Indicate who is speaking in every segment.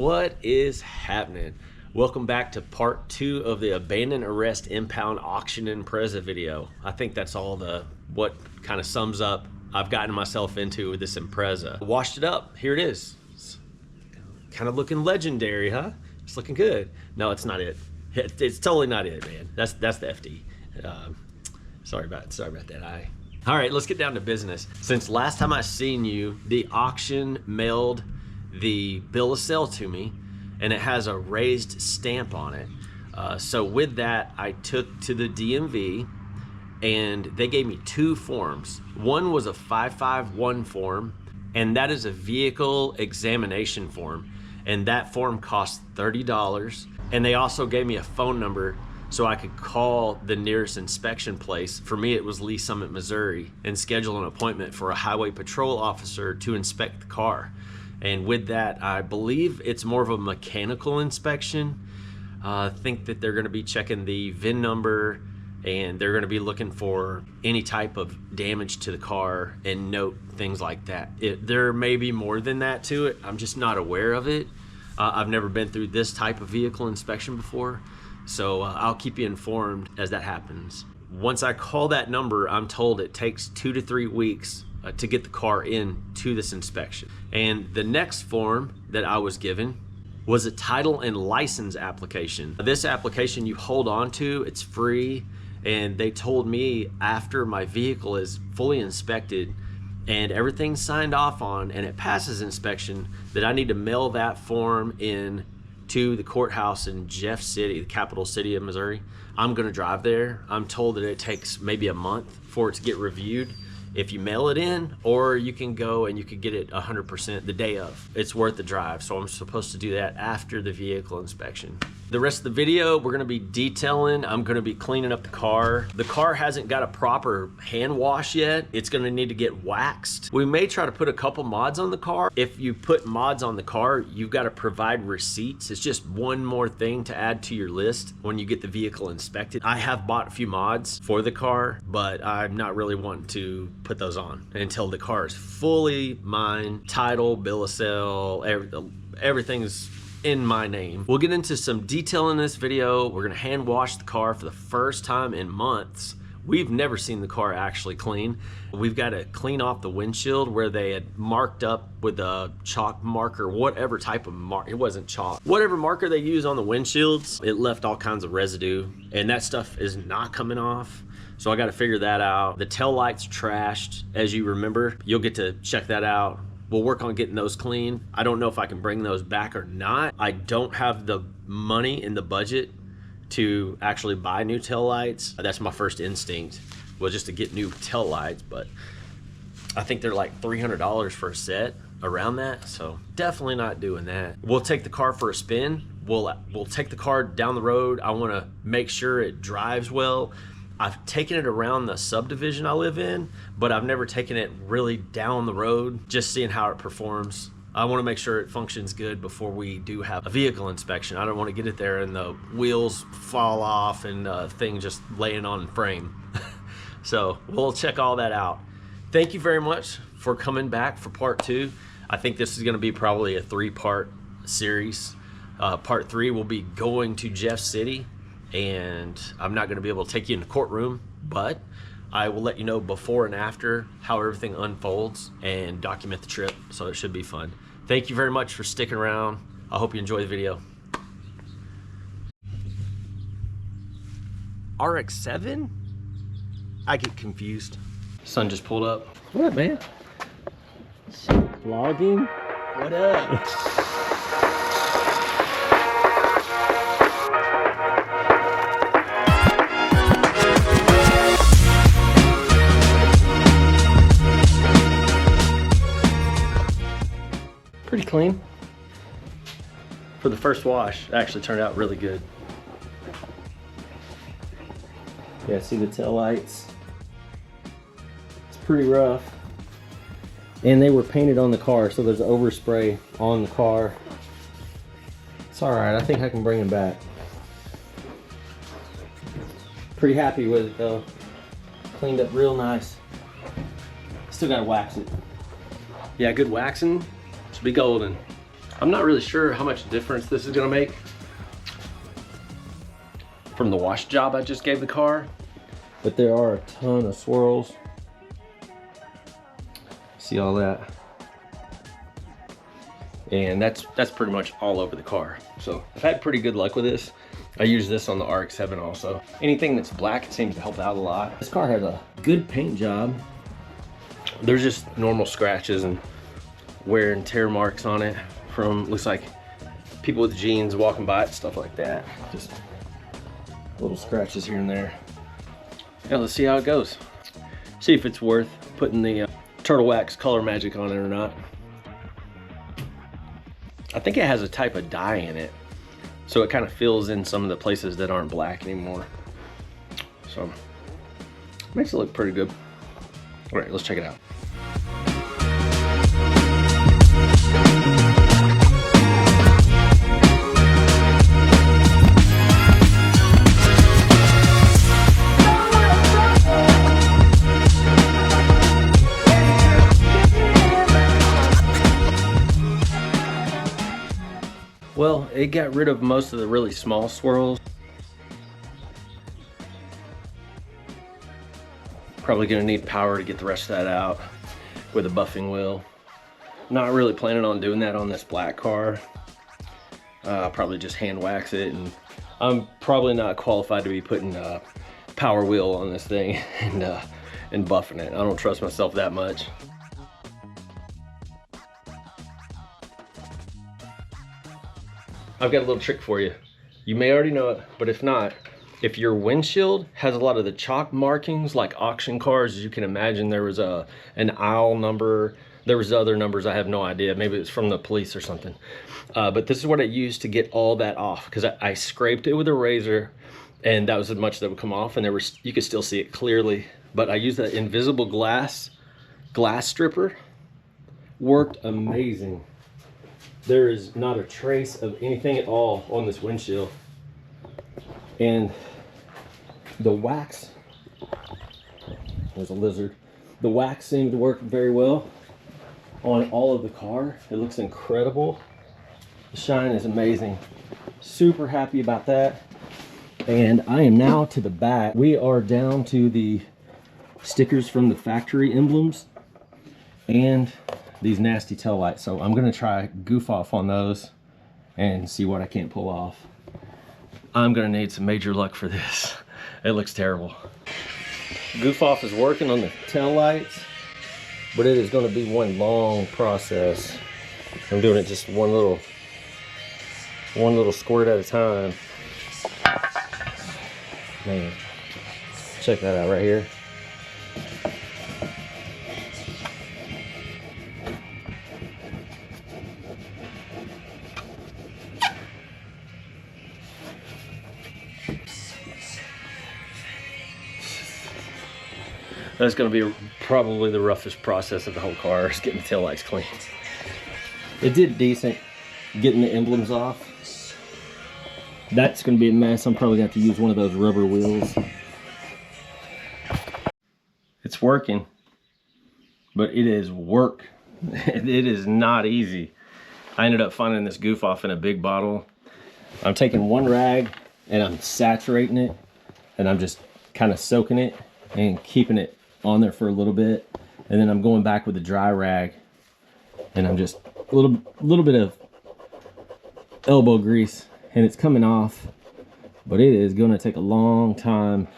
Speaker 1: What is happening? Welcome back to part 2 of the abandoned arrest impound auction Impreza video. I think that's all what kind of sums up I've gotten myself into with this Impreza. Washed it up. Here it is. It's kind of looking legendary, huh? It's looking good. No, it's not it. It's totally not it, man. That's the FD. Sorry about that. All right, let's get down to business. Since last time I seen you, the auction mailed the bill of sale to me, and it has a raised stamp on it. So with that, I took to the DMV, and they gave me 2 forms. One was a 551 form, and that is a vehicle examination form, and that form cost $30. And they also gave me a phone number so I could call the nearest inspection place. For me, it was Lee Summit, Missouri, and schedule an appointment for a highway patrol officer to inspect the car. And with that, I believe it's more of a mechanical inspection. I think that they're gonna be checking the VIN number, and they're gonna be looking for any type of damage to the car and note things like that. There may be more than that to it. I'm just not aware of it. I've never been through this type of vehicle inspection before, so I'll keep you informed as that happens. Once I call that number, I'm told it takes 2 to 3 weeks to get the car in to this inspection. And the next form that I was given was a title and license application. This application you hold on to, it's free, and they told me after my vehicle is fully inspected and everything's signed off on and it passes inspection, that I need to mail that form in to the courthouse in Jeff City, the capital city of Missouri. I'm gonna drive there. I'm told that it takes maybe a month for it to get reviewed if you mail it in, or you can go and you can get it 100% the day of. It's worth the drive, so I'm supposed to do that after the vehicle inspection. The rest of the video, we're gonna be detailing. I'm gonna be cleaning up the car. The car hasn't got a proper hand wash yet. It's gonna need to get waxed. We may try to put a couple mods on the car. If you put mods on the car, you've got to provide receipts. It's just one more thing to add to your list when you get the vehicle inspected. I have bought a few mods for the car, but I'm not really wanting to put those on until the car is fully mine. Title, bill of sale, everything's in my name. We'll get into some detail in this video. We're gonna hand wash the car for the first time in months. We've never seen the car actually clean. We've got to clean off the windshield where they had marked up with a chalk marker, whatever type of mark. It wasn't chalk. Whatever marker they use on the windshields, it left all kinds of residue, and that stuff is not coming off. So I got to figure that out. The tail lights trashed, as you remember. You'll get to check that out. We'll work on getting those clean. I don't know if I can bring those back or not. I don't have the money in the budget to actually buy new tail lights. That's my first instinct, was just to get new tail lights, but I think they're like $300 for a set, around that, so definitely not doing that. We'll take the car for a spin. We'll take the car down the road. I want to make sure it drives well. I've taken it around the subdivision I live in, but I've never taken it really down the road, just seeing how it performs. I want to make sure it functions good before we do have a vehicle inspection. I don't want to get it there and the wheels fall off and the thing just laying on frame. So we'll check all that out. Thank you very much for coming back for part 2. I think this is going to be probably a 3-part series. Part 3 will be going to Jeff City, and I'm not going to be able to take you in the courtroom, but I will let you know before and after how everything unfolds and document the trip, so it should be fun. Thank you very much for sticking around. I hope you enjoy the video. RX-7? I get confused. Son just pulled up.
Speaker 2: What up, man?
Speaker 1: Vlogging? What up? Pretty clean. For the first wash, it actually turned out really good. Yeah, see the tail lights? It's pretty rough. And they were painted on the car, so there's overspray on the car. It's all right, I think I can bring them back. Pretty happy with it though. Cleaned up real nice. Still gotta wax it. Yeah, good waxing should be golden.
Speaker 2: I'm not really sure how much difference this is gonna make from the wash job I just gave the car, but there are a ton of swirls. See all that? And that's pretty much all over the car. So I've had pretty good luck with this. I use this on the RX-7 also. Anything that's black seems to help out a lot. This car has a good paint job. There's just normal scratches and wear and tear marks on it from, looks like people with jeans walking by it, stuff like that. Just little scratches here and there. Yeah, let's see how it goes. See if it's worth putting the Turtle Wax Color Magic on it or not. I think it has a type of dye in it, so it kind of fills in some of the places that aren't black anymore. So makes it look pretty good. All right, let's check it out. Well, it got rid of most of the really small swirls. Probably gonna need power to get the rest of that out with a buffing wheel. Not really planning on doing that on this black car. I'll probably just hand wax it, and I'm probably not qualified to be putting a power wheel on this thing and buffing it. I don't trust myself that much. I've got a little trick for you. You may already know it, but if not, if your windshield has a lot of the chalk markings like auction cars, as you can imagine, there was an aisle number, there was other numbers, I have no idea, maybe it's from the police or something. But this is what I used to get all that off, because I scraped it with a razor, and that was as much that would come off, and you could still see it clearly. But I used that invisible glass stripper. Worked amazing. There is not a trace of anything at all on this windshield. And the wax, there's a lizard. The wax seemed to work very well on all of the car. It looks incredible. The shine is amazing. Super happy about that. And I am now to the back. We are down to the stickers from the factory emblems and these nasty tail lights. So I'm gonna try goof off on those and see what I can't pull off. I'm gonna need some major luck for this. It looks terrible. Goof off is working on the tail lights, but it is gonna be one long process. I'm doing it just one little squirt at a time. Man, check that out right here. That's going to be probably the roughest process of the whole car, is getting the taillights clean. It did decent getting the emblems off. That's going to be a mess. I'm probably going to have to use one of those rubber wheels. It's working, but it is work. It is not easy. I ended up finding this goof off in a big bottle. I'm taking one rag and I'm saturating it, and I'm just kind of soaking it and keeping it on there for a little bit, and then I'm going back with a dry rag, and I'm just a little bit of elbow grease, and it's coming off, but it is going to take a long time.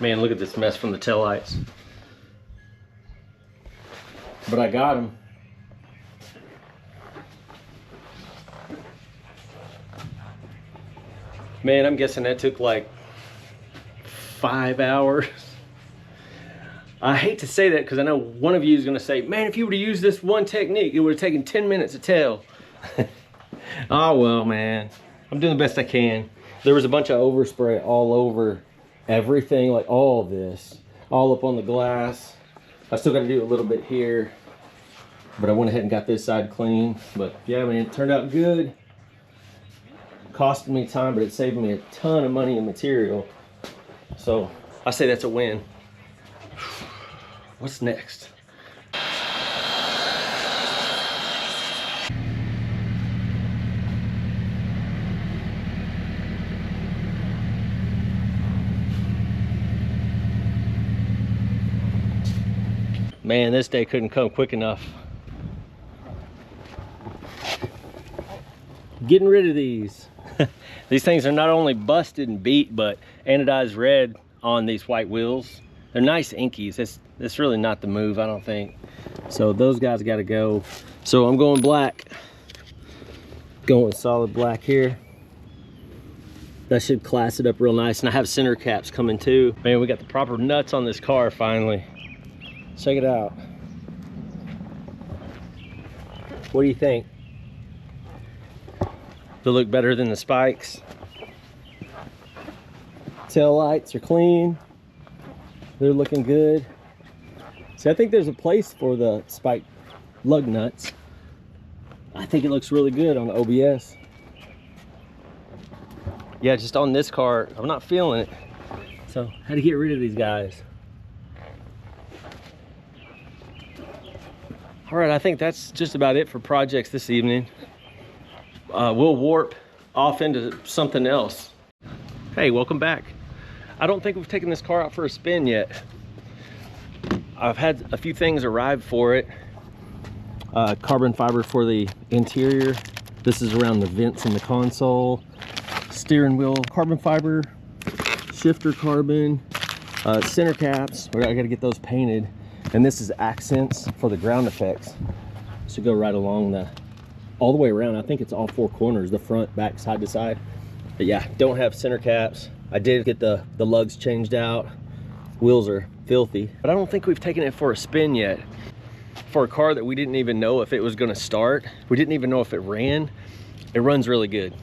Speaker 2: Man, look at this mess from the taillights. But I got them. Man, I'm guessing that took like 5 hours. I hate to say that because I know one of you is going to say, man, if you would have used this one technique, it would have taken 10 minutes to tail. Oh, well, man. I'm doing the best I can. There was a bunch of overspray all over everything, like all of this, all up on the glass. I still got to do a little bit here. but I went ahead and got this side clean. But yeah, man, it turned out good. Costed me time, but it saved me a ton of money and material. So I say that's a win. What's next? Man, this day couldn't come quick enough. Getting rid of these. These things are not only busted and beat, but anodized red on these white wheels. They're nice inkies. It's really not the move, I don't think. So those guys got to go. So I'm going black. Going solid black here. That should class it up real nice. And I have center caps coming too. Man, we got the proper nuts on this car finally. Check it out. What do you think? They look better than the spikes. Tail lights are clean. They're looking good. See, I think there's a place for the spike lug nuts. I think it looks really good on the OBS. Yeah, just on this car, I'm not feeling it. So, how to get rid of these guys. All right, I think that's just about it for projects this evening. We'll warp off into something else. Hey, welcome back. I don't think we've taken this car out for a spin yet. I've had a few things arrive for it. Carbon fiber for the interior. This is around the vents in the console. Steering wheel carbon fiber, shifter carbon, center caps. I gotta get those painted. And this is accents for the ground effects. So go right along all the way around. I think it's all four corners, the front, back, side to side. But yeah, don't have center caps. I did get the lugs changed out. Wheels are filthy, but I don't think we've taken it for a spin yet. For a car that we didn't even know if it was gonna start, we didn't even know if it ran. It runs really good.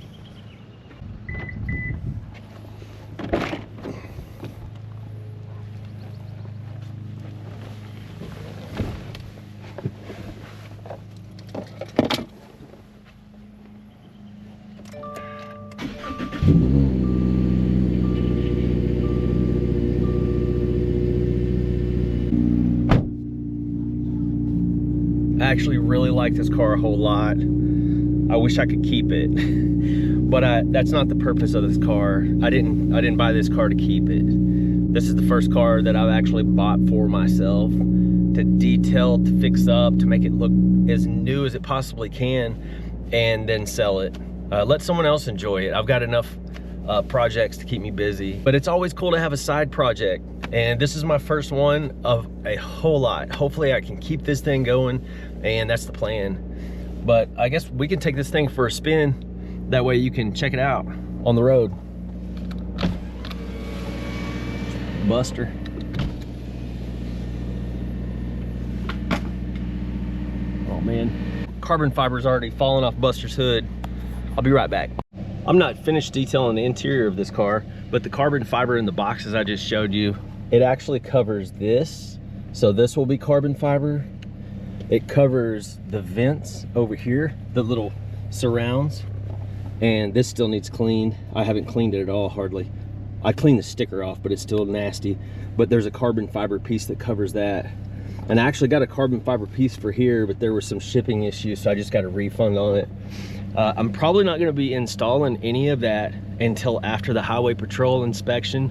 Speaker 2: I actually really like this car a whole lot. I wish I could keep it, but that's not the purpose of this car. I didn't buy this car to keep it. This is the first car that I've actually bought for myself, to detail, to fix up, to make it look as new as it possibly can, and then sell it. Let someone else enjoy it. I've got enough projects to keep me busy, but it's always cool to have a side project. And this is my first one of a whole lot. Hopefully I can keep this thing going, and that's the plan. But I guess we can take this thing for a spin. That way you can check it out on the road. Buster. Oh man, carbon fiber's already falling off Buster's hood. I'll be right back. I'm not finished detailing the interior of this car, but the carbon fiber in the boxes I just showed you, it actually covers this. So this will be carbon fiber. It covers the vents over here, the little surrounds, and this still needs cleaned. I haven't cleaned it at all, hardly. I cleaned the sticker off, but it's still nasty. But there's a carbon fiber piece that covers that. And I actually got a carbon fiber piece for here, but there were some shipping issues, so I just got a refund on it. I'm probably not gonna be installing any of that until after the highway patrol inspection.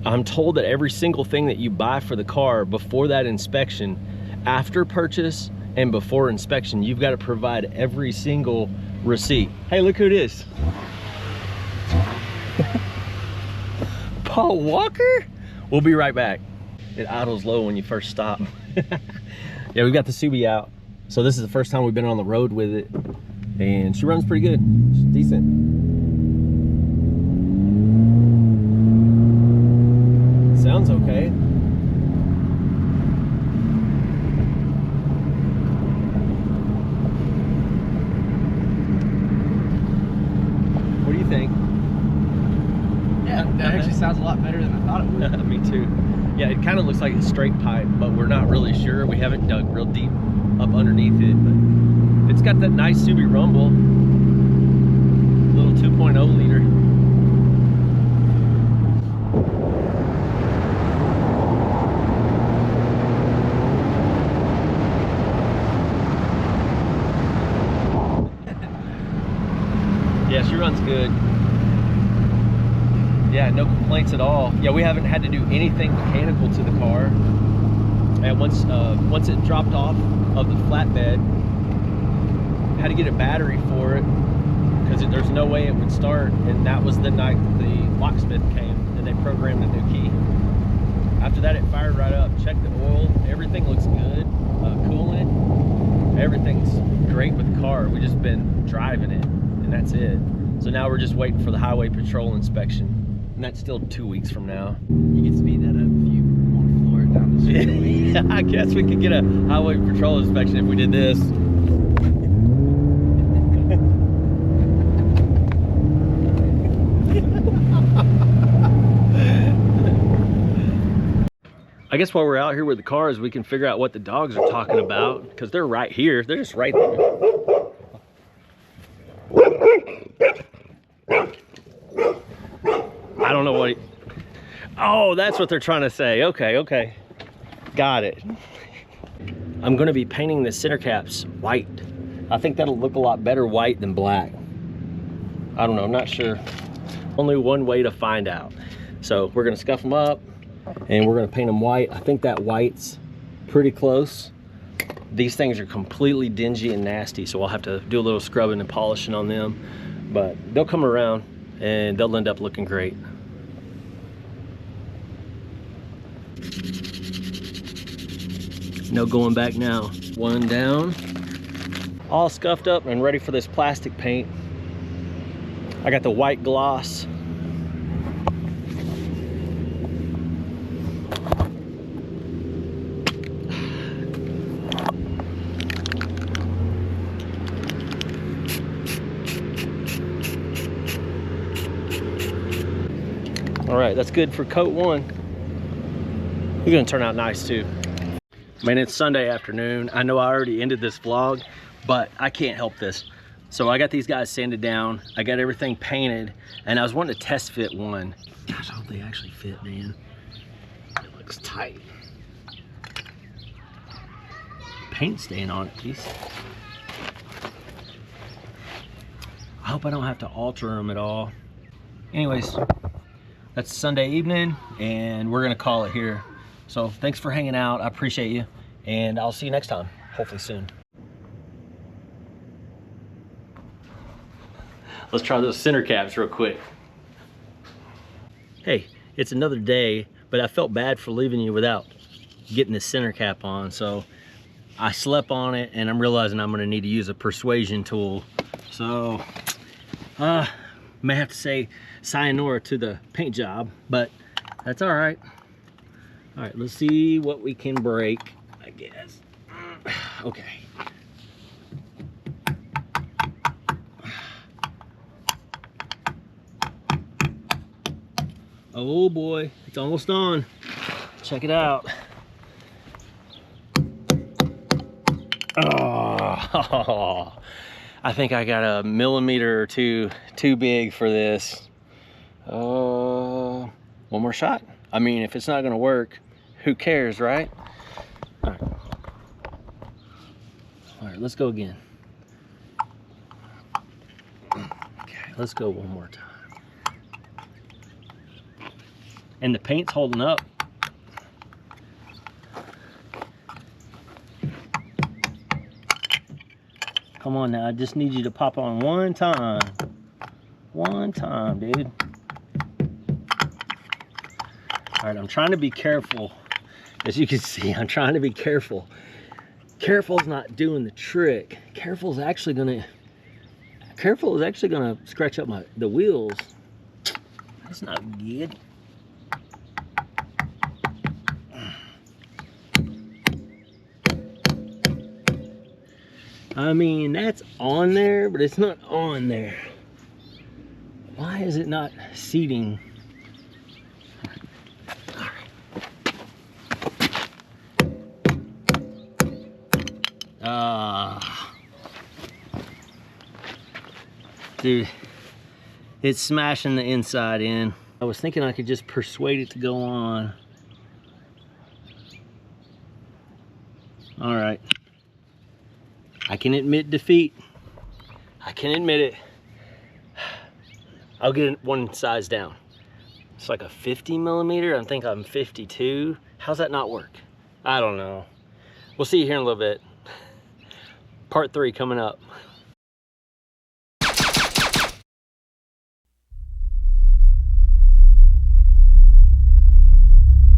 Speaker 2: I'm told that every single thing that you buy for the car before that inspection, after purchase and before inspection, you've got to provide every single receipt. Hey, look who it is. Paul Walker? We'll be right back. It idles low when you first stop. Yeah, we've got the Subi out. So this is the first time we've been on the road with it, and she runs pretty good. She's decent. Sounds okay. What do you think?
Speaker 3: Yeah, that actually sounds a lot better than I thought it would.
Speaker 2: Me too. Yeah, it kind of looks like it's straight pipe, but we're not really sure. We haven't dug real deep up underneath it, but it's got that nice Subaru rumble, little 2.0 liter. Yeah, she runs good. Yeah, no complaints at all. Yeah, we haven't had to do anything mechanical to the car. And once it dropped off of the flatbed, had to get a battery for it because there's no way it would start. And that was the night the locksmith came and they programmed a new key. After that, it fired right up. Checked the oil. Everything looks good. Coolant. Everything's great with the car. We've just been driving it, and that's it. So now we're just waiting for the highway patrol inspection. And that's still 2 weeks from now.
Speaker 3: You can speed that up if you want to floor it down the street.
Speaker 2: I guess we could get a highway patrol inspection if we did this. I guess while we're out here with the cars, we can figure out what the dogs are talking about, because they're right here. They're just right there. I don't know what oh, that's what they're trying to say. Okay. Got it. I'm gonna be painting the center caps white. I think that'll look a lot better white than black. I don't know, I'm not sure. Only one way to find out. So we're gonna scuff them up and we're gonna paint them white. I think that white's pretty close. These things are completely dingy and nasty, so I'll have to do a little scrubbing and polishing on them, but they'll come around and they'll end up looking great. No going back now. One down. All scuffed up and ready for this plastic paint. I got the white gloss. All right, that's good for coat one. It's gonna turn out nice too. Man, it's Sunday afternoon. I know I already ended this vlog, but I can't help this. So I got these guys sanded down. I got everything painted, and I was wanting to test fit one. Gosh, I hope they actually fit, man. It looks tight. Paint stain on it, please. I hope I don't have to alter them at all. Anyways, that's Sunday evening, and we're gonna call it here. So thanks for hanging out. I appreciate you, and I'll see you next time, hopefully soon. Let's try those center caps real quick. Hey, it's another day, but I felt bad for leaving you without getting the center cap on, so I slept on it, and I'm realizing I'm gonna need to use a persuasion tool. So, may have to say sayonara to the paint job, but that's all right. All right, let's see what we can break, I guess. Okay. Oh boy, it's almost on. Check it out. Oh, I think I got a millimeter or two too big for this. One more shot. I mean, if it's not gonna work, who cares, right? All right, let's go again. Okay, let's go one more time. And the paint's holding up. Come on now, I just need you to pop on one time. One time, dude. All right, I'm trying to be careful. As you can see, I'm trying to be careful. Careful's not doing the trick. Careful is actually gonna scratch up the wheels. That's not good. I mean, that's on there, but it's not on there. Why is it not seating?
Speaker 4: Dude, it's smashing the inside in. I was thinking I could just persuade it to go on. All right. I can admit defeat. I can admit it. I'll get it one size down. It's like a 50 millimeter. I think I'm 52. How's that not work? I don't know. We'll see you here in a little bit. Part 3 coming up.